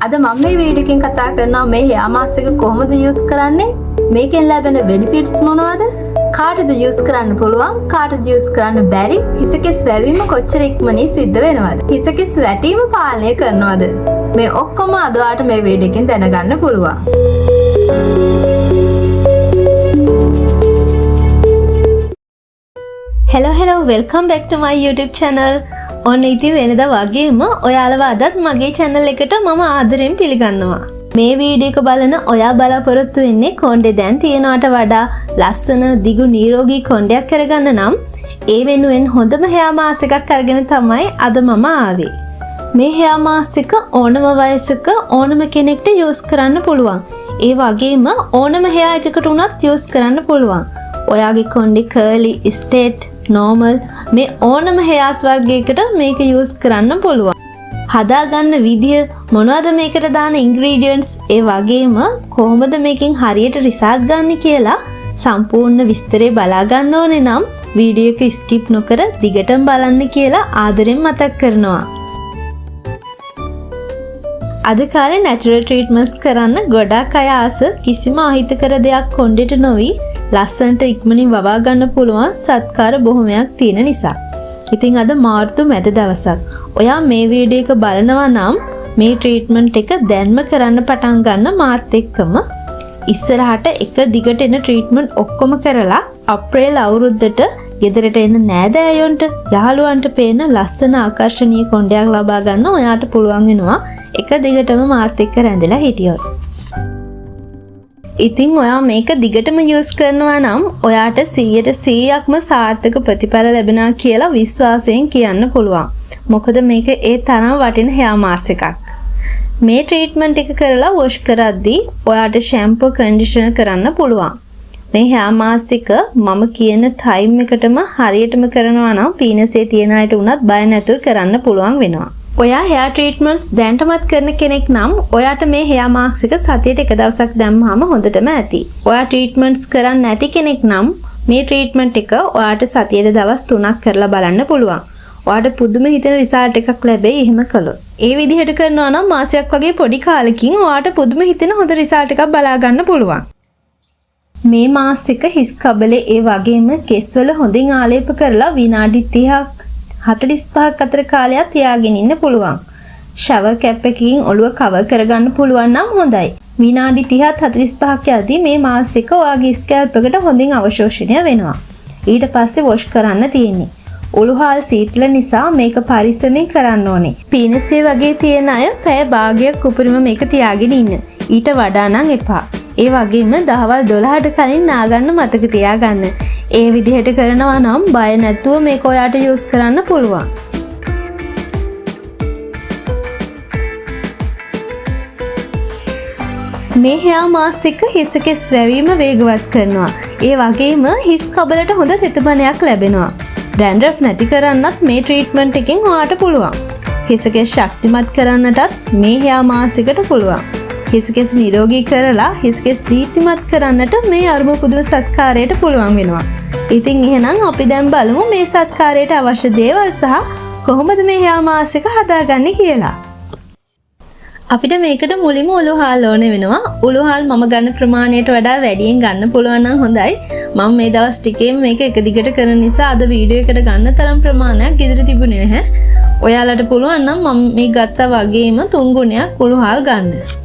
අද මම මේ වීඩියෝ එකෙන් කතා කරනවා මේ hair mask එක කොහොමද use කරන්නේ? මේකෙන් ලැබෙන benefits මොනවද? කාටද use කරන්න පුළුවන්? කාටද use කරන්න බැරි? හිසකෙස් වැවීම කොච්චර ඉක්මනින් සිද්ධ වෙනවද? හිසකෙස් වැටීම පාලනය කරනවද? මේ ඔක්කොම අද ඔයාලට මේ වීඩියෝ එකෙන් දැනගන්න පුළුවන්. Hello, welcome back to my YouTube channel. ඔන්න ඉතින් වෙනදා වගේම ඔයාලව අදත් මගේ channel එකට මම ආදරෙන් පිළිගන්නවා. මේ වීඩියෝ එක බලන ඔයා බලාපොරොත්තු වෙන්නේ කොණ්ඩේ දැන් තියනවට වඩා ලස්සන දිගු නිරෝගී කොණ්ඩයක් කරගන්න නම් ඒ වෙනුවෙන් හොඳම hair mask එකක් අරගෙන තමයි අද මම ආවේ. මේ hair mask එක ඕනම වයසක ඕනම කෙනෙක්ට use කරන්න පුළුවන්. ඒ වගේම ඕනම hair එකකට උනත් use කරන්න පුළුවන්. ඔයාගේ කොණ්ඩේ curly, straight, normal මේ ඕනම hairs වර්ගයකට මේක use කරන්න පුළුවන්. හදාගන්න විදිය මොනවද මේකට දාන ingredients ඒ වගේම කොහොමද මේකෙන් හරියට result ගන්න කියලා සම්පූර්ණ විස්තරය බලා ගන්න ඕනේ නම් වීඩියෝ එක skip නොකර දිගටම බලන්න කියලා ආදරෙන් මතක් කරනවා. අද කාලේ natural treatments කරන්න ගොඩක් අය ආස කිසිම අහිතකර දෙයක් කොණ්ඩේට නොවි ලස්සනට ඉක්මනින් වවා ගන්න පුළුවන් සත්කාර බොහොමයක් තියෙන නිසා. ඉතින් අද මාර්තු මැද දවසක්. ඔයා මේ වීඩියෝ එක බලනවා නම් මේ ට්‍රීට්මන්ට් එක දැන්ම කරන්න පටන් ගන්න මාත් එක්කම ඉස්සරහට එක දිගට එන ට්‍රීට්මන්ට් ඔක්කොම කරලා අප්‍රේල් අවුරුද්දට ගෙදරට එන නෑදෑයොන්ට යහළුවන්ට පේන ලස්සන ආකර්ෂණීය කොණ්ඩයක් ලබා ගන්න ඔයාට පුළුවන් වෙනවා එක දිගටම මාත් එක්ක රැඳිලා හිටියොත්. ඉතින් ඔයා මේක දිගටම use කරනවා නම් ඔයාට 100%ක්ම සාර්ථක ප්‍රතිඵල ලැබෙනවා කියලා විශ්වාසයෙන් කියන්න පුළුවන්. මොකද මේක ඒ තරම් වටින hair mask එකක්. මේ ට්‍රීට්මන්ට් එක කරලා wash කරද්දී ඔයාට shampoo conditioner කරන්න පුළුවන්. මේ hair mask එක මම කියන time එකටම හරියටම කරනවා නම් පීනසේ තියන අයට උනත් බය නැතුව කරන්න පුළුවන් වෙනවා. ඔයා hair treatments දැන්ටමත් කරන කෙනෙක් නම් ඔයාට මේ hair mask එක සතියට එක දවසක් දැම්මම හොඳටම ඇති. ඔයා treatments කරන්නේ නැති කෙනෙක් නම් මේ treatment එක ඔයාට සතියට දවස් 3ක් කරලා බලන්න පුළුවන්. ඔයාට පුදුම හිතෙන result එකක් ලැබෙයි එහෙම කළොත්. ඒ විදිහට කරනවා නම් මාසයක් වගේ පොඩි කාලෙකින් ඔයාට පුදුම හිතෙන හොඳ result එකක් බලා ගන්න පුළුවන්. මේ mask එක හිස් කබලේ ඒ වගේම කෙස්වල හොඳින් ආලේප කරලා විනාඩි 30ක් 45ක් අතර කාලයක් තියාගෙන ඉන්න පුළුවන්. shower cap එකකින් ඔළුව cover කරගන්න පුළුවන් නම් හොඳයි. විනාඩි 30ත් 45ක් යද්දී මේ mask එක ඔයාගේ scalp එකට හොඳින් අවශෝෂණය වෙනවා. ඊට පස්සේ wash කරන්න තියෙන්නේ. උළුහල් සීතල නිසා මේක පරිස්සමෙන් කරන්න ඕනේ. පීනසේ වගේ තියෙන අය පැය භාගයක් උපරිම මේක තියාගෙන ඉන්න. ඊට වඩා නම් එපා. ඒ වගේම දහවල් 12ට කලින් නාගන්න මතක තියාගන්න. ඒ විදිහට කරනවා නම් බය නැතුව මේක ඔයාට use කරන්න පුළුවන්. මේ hair mask එක හිසකෙස් වැවීම වේගවත් කරනවා. ඒ වගේම හිස් කබලට හොඳ තෙතමනයක් ලැබෙනවා. dandruff නැති කරන්නත් මේ treatment එකෙන් ඔයාට පුළුවන්. හිසකෙස් ශක්තිමත් කරන්නටත් මේ hair mask එකට පුළුවන්. හිසකෙස් නිරෝගී කරලා හිසකෙස් දීප්තිමත් කරන්නට මේ අරුම පුදුම සත්කාරයට පුළුවන් වෙනවා. ඉතින් එහෙනම් අපි දැන් බලමු මේ සත්කාරයට අවශ්‍ය දේවල් සහ කොහොමද මේ hair mask එක හදාගන්නේ කියලා. අපිට මේකට මුලින්ම උළුහල් ඕනේ වෙනවා. උළුහල් මම ගන්න ප්‍රමාණයට වඩා වැඩියෙන් ගන්න පුළුවන් නම් හොඳයි. මම මේ දවස් ටිකේම මේක එක දිගට කරන නිසා අද වීඩියෝ එකට ගන්න තරම් ප්‍රමාණයක් ගෙදර තිබුණේ නැහැ. ඔයාලට පුළුවන් නම් මම මේ ගත්තා වගේම 3 ගුණයක් උළුහල් ගන්න.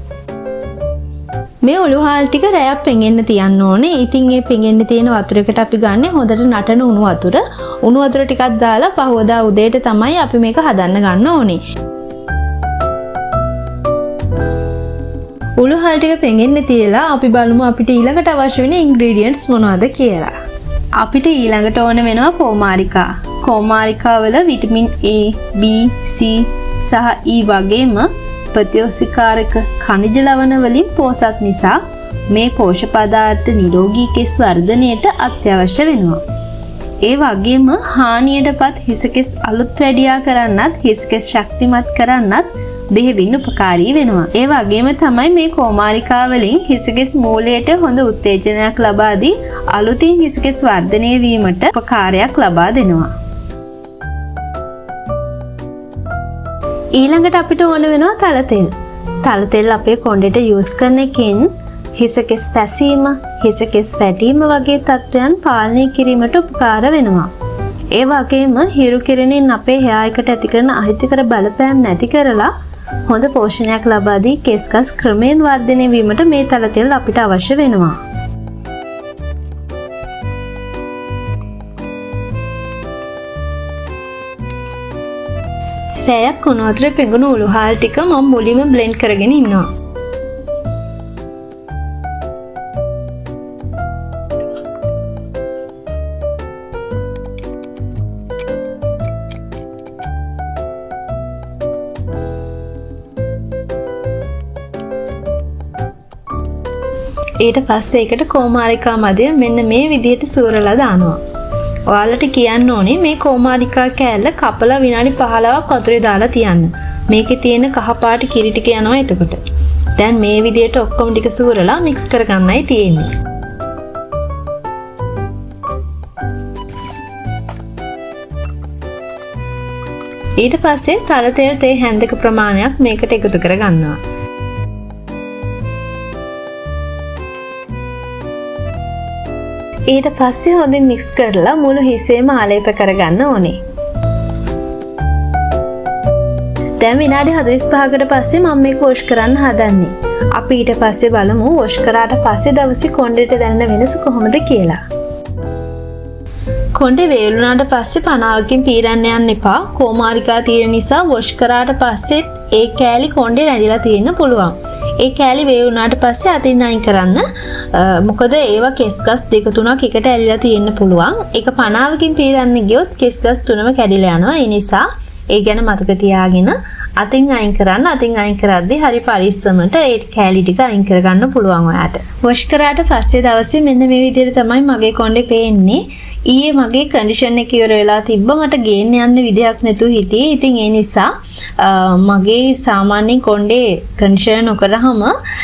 මේ උළුහල් ටික රැයක් පෙඟෙන්න තියන්න ඕනේ. ඉතින් මේ පෙඟෙන්න තියෙන වතුරකට අපි ගන්න හොඳට නටන උණු වතුර. උණු වතුර ටිකක් දාලා පහවදා උදේට තමයි අපි මේක හදන්න ගන්න ඕනේ. උළුහල් ටික පෙඟෙන්න තියලා අපි බලමු අපිට ඊළඟට අවශ්‍ය වෙන ingredients මොනවද කියලා. අපිට ඊළඟට ඕන වෙනවා කෝමාරිකා. කෝමාරිකා වල විටමින් A, B, C සහ E වගේම ප්‍රතිෝෂිකාරක khනිජ ලවණ වලින් පෝසත් නිසා මේ පෝෂක පදාර්ථ නිරෝගී කෙස් වර්ධනයට අත්‍යවශ්‍ය වෙනවා. ඒ වගේම හානියටපත් හිසකෙස් අලුත් වැඩියා කරන්නත් හිසකෙස් ශක්තිමත් කරන්නත් බෙහෙවින් උපකාරී වෙනවා. ඒ වගේම තමයි මේ කෝමාරිකා වලින් හිසකෙස් මූලයට හොඳ උත්තේජනයක් ලබා දී අලුතින් හිසකෙස් වර්ධනය වීමට උපකාරයක් ලබා දෙනවා. ඊළඟට අපිට ඕන වෙනවා තල තෙල්. තල තෙල් අපේ කොණ්ඩෙට යූස් කරන එකෙන් හිසකෙස් පැසීම, හිසකෙස් වැටීම වගේ තත්ත්වයන් පාලනය කිරීමට උපකාර වෙනවා. ඒ වගේම හිරු කිරණින් අපේ hair එකට ඇති කරන අහිතකර බලපෑම් නැති කරලා හොඳ පෝෂණයක් ලබා දී කෙස්කස් ක්‍රමයෙන් වර්ධනය වීමට මේ තල තෙල් අපිට අවශ්‍ය වෙනවා. රැයක් කුණු අතරේ පෙඟුණු උළුහාල් ටික මම මුලින්ම බ්ලෙන්ඩ් කරගෙන ඉන්නවා. ඊට පස්සේ ඒකට කෝමාරිකා මදය මෙන්න මේ විදිහට සූරලා දානවා. ඔයාලට කියන්න ඕනේ මේ කෝමාරිකා කෑල්ල කපලා විනාඩි 15ක් වතුරේ දාලා තියන්න. මේකේ තියෙන කහපාට කිරි ටික යනවා එතකොට. දැන් මේ විදිහට ඔක්කොම ටික සූරලා මික්ස් කරගන්නයි තියෙන්නේ. ඊට පස්සේ තල තෙල් තේ හැන්දක ප්‍රමාණයක් මේකට එකතු කරගන්නවා. ඊට පස්සේ හොඳින් මික්ස් කරලා මුළු හිසේම ආලේප කරගන්න ඕනේ. දැන් විනාඩි 45කට පස්සේ මම මේක වොෂ් කරන්න හදන්නේ. අපි ඊට පස්සේ බලමු වොෂ් කරාට පස්සේ දවසේ කොණ්ඩෙට දැනෙන වෙනස කොහොමද කියලා. කොණ්ඩේ වේලුණාට පස්සේ පනාවකින් පීරන්න යන්න එපා. කෝමාරිකා තියෙන නිසා වොෂ් කරාට පස්සේ ඒ කෑලි කොණ්ඩේ රැඳිලා තියෙන්න පුළුවන්. ඒ කෑලි වේවුණාට පස්සේ අතින් අයින් කරන්න. මොකද ඒවා කෙස්ගස් දෙක තුනක් එකට ඇලිලා තියෙන්න පුළුවන්. ඒක පනාවකින් පීරන්න ගියොත් කෙස්ගස් තුනම කැඩිලා යනවා. ඒ නිසා ඒ ගැන මතක තියාගෙන අතින් අයින් කරන්න. අතින් අයින් කරද්දී හරි පරිස්සමට ඒ කෑලි ටික අයින් කරගන්න පුළුවන් ඔයාට. වොෂ් කරාට පස්සේ දවසේ මෙන්න මේ විදිහට තමයි මගේ කොණ්ඩේ පේන්නේ. ඊයේ මගේ කන්ඩිෂන් එක ඉවර වෙලා තිබ්බ. මට ගේන්න යන්න විදියක් නැතුව හිටියේ. ඉතින් ඒ නිසා මගේ සාමාන්‍යයෙන් කොණ්ඩේ කන්ඩිෂන් නොකරහම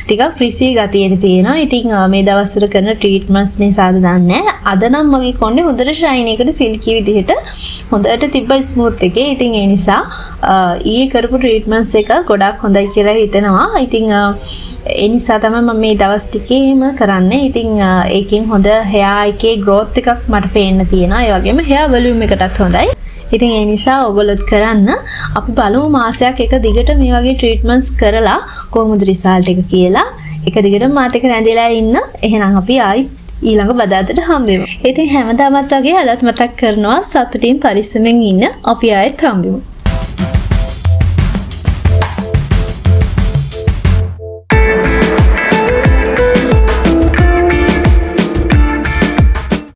ටිකක් ෆ්‍රිසි ගතියට තියෙනවා. ඉතින් මේ දවස්වල කරන ට්‍රීට්මන්ට්ස් නිසාද දන්නේ නැහැ. අද නම් මගේ කොණ්ඩේ හොඳට ෂයින් එකට සිල්කි විදිහට හොඳට තිබ්බ ස්මූත් එකේ. ඉතින් ඒ නිසා ඊයේ කරපු ට්‍රීට්මන්ට්ස් එක ගොඩක් හොඳයි කියලා හිතෙනවා. ඉතින් ඒ නිසා තමයි මම මේ දවස් ටිකේම කරන්නේ. ඉතින් ඒකෙන් හොඳ hair එකේ growth එකක් මට පේන්න තියෙනවා. ඒ වගේම hair volume එකටත් හොඳයි. ඉතින් ඒ නිසා ඔයගොල්ලොත් කරන්න. අපි බලමු මාසයක් එක දිගට මේ වගේ ට්‍රීට්මන්ට්ස් කරලා කොහොමද රිසල්ට් එක කියලා. එක දිගට මාත් එක්ක රැඳිලා ඉන්න. එහෙනම් අපි ආයි ඊළඟ බදාදට හම්බෙමු. ඉතින් හැමදාමත් වගේ අදත් මතක් කරනවා සතුටින් පරිස්සමෙන් ඉන්න. අපි ආයෙත් හම්බෙමු.